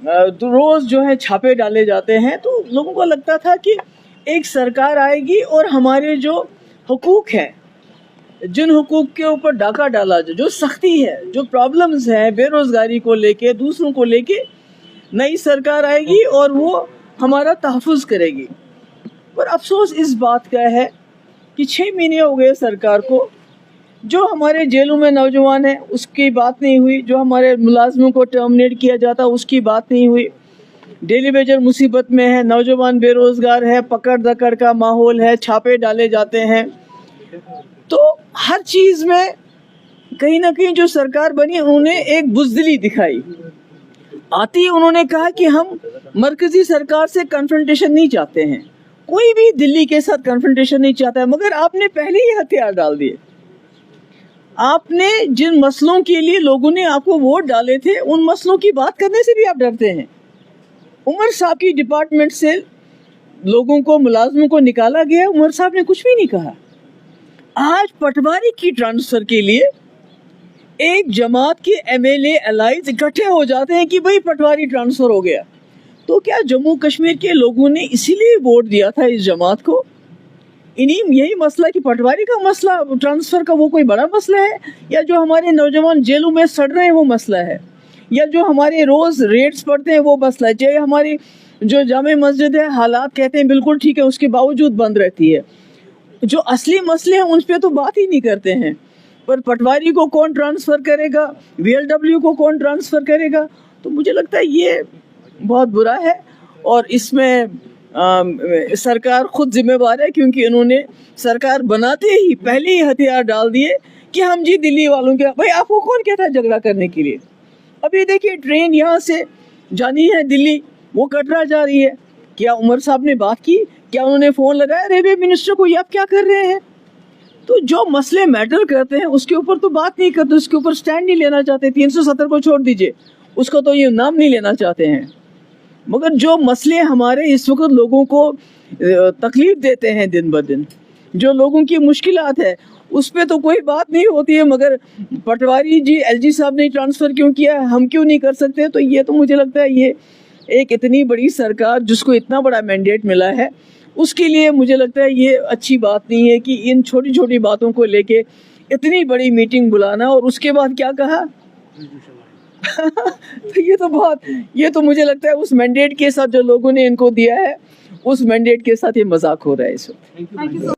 रोज जो है छापे डाले जाते हैं, तो लोगों को लगता था कि एक सरकार आएगी और हमारे जो हुकूक हैं, जिन हुकूक के ऊपर डाका डाला, जो सख्ती है, जो प्रॉब्लम्स हैं बेरोजगारी को लेके, दूसरों को लेके, नई सरकार आएगी और वो हमारा तहफ़्फ़ुज़ करेगी। पर अफसोस इस बात का है कि 6 महीने हो गए सरकार को, जो हमारे जेलों में नौजवान हैं उसकी बात नहीं हुई, जो हमारे मुलाजमों को टर्मिनेट किया जाता उसकी बात नहीं हुई। डेली वेजर मुसीबत में है, नौजवान बेरोजगार है, पकड़ दकड़ का माहौल है, छापे डाले जाते हैं। तो हर चीज़ में कहीं ना कहीं जो सरकार बनी उन्होंने एक बुज़दिली दिखाई। आती उन्होंने कहा कि हम मरकजी सरकार से कन्फ्रंटेशन नहीं चाहते हैं, कोई भी दिल्ली के साथ कन्फ्रंटेशन नहीं चाहता है, मगर आपने पहले ही हथियार डाल दिए। आपने जिन मसलों के लिए लोगों ने आपको वोट डाले थे, उन मसलों की बात करने से भी आप डरते हैं। उमर साहब की डिपार्टमेंट से लोगों को, मुलाजमों को निकाला गया, उमर साहब ने कुछ भी नहीं कहा। आज पटवारी की ट्रांसफर के लिए एक जमात के एमएलए अलाइज इकट्ठे हो जाते हैं कि भाई पटवारी ट्रांसफर हो गया। तो क्या जम्मू कश्मीर के लोगों ने इसीलिए वोट दिया था इस जमात को? यही मसला कि पटवारी का मसला, ट्रांसफर का, वो कोई बड़ा मसला है? या जो हमारे नौजवान जेलों में सड़ रहे हैं वो मसला है? या जो हमारे रोज रेट्स पड़ते हैं वो मसला है? चाहे हमारी जो जामे मस्जिद है, हालात कहते हैं बिल्कुल ठीक है, उसके बावजूद बंद रहती है। जो असली मसले हैं उन पे तो बात ही नहीं करते हैं। पर पटवारी को कौन ट्रांसफर करेगा, VLW को कौन ट्रांसफर करेगा? तो मुझे लगता है ये बहुत बुरा है और इसमें सरकार खुद जिम्मेवार है, क्योंकि इन्होंने सरकार बनाते ही पहले ही हथियार डाल दिए कि हम जी दिल्ली वालों के। भाई आपको कौन कहता है झगड़ा करने के लिए? अभी देखिए ट्रेन यहाँ से जानी है दिल्ली, वो कटरा जा रही है। क्या उमर साहब ने बात की? क्या उन्होंने फ़ोन लगाया रेलवे मिनिस्टर को, ये आप क्या कर रहे हैं? तो जो मसले मैटर करते हैं उसके ऊपर तो बात नहीं करते, उसके ऊपर स्टैंड नहीं लेना चाहते। 370 को छोड़ दीजिए, उसको तो ये नाम नहीं लेना चाहते हैं। मगर जो मसले हमारे इस वक्त लोगों को तकलीफ देते हैं दिन ब दिन, जो लोगों की मुश्किलात है, उस पर तो कोई बात नहीं होती है। मगर पटवारी जी, LG साहब ने ट्रांसफ़र क्यों किया, हम क्यों नहीं कर सकते? तो ये तो मुझे लगता है ये एक इतनी बड़ी सरकार जिसको इतना बड़ा मैंडेट मिला है, उसके लिए मुझे लगता है ये अच्छी बात नहीं है कि इन छोटी छोटी बातों को लेके इतनी बड़ी मीटिंग बुलाना और उसके बाद क्या कहा। तो ये तो मुझे लगता है उस मैंडेट के साथ जो लोगों ने इनको दिया है, उस मैंडेट के साथ ये मजाक हो रहा है इस वक्त।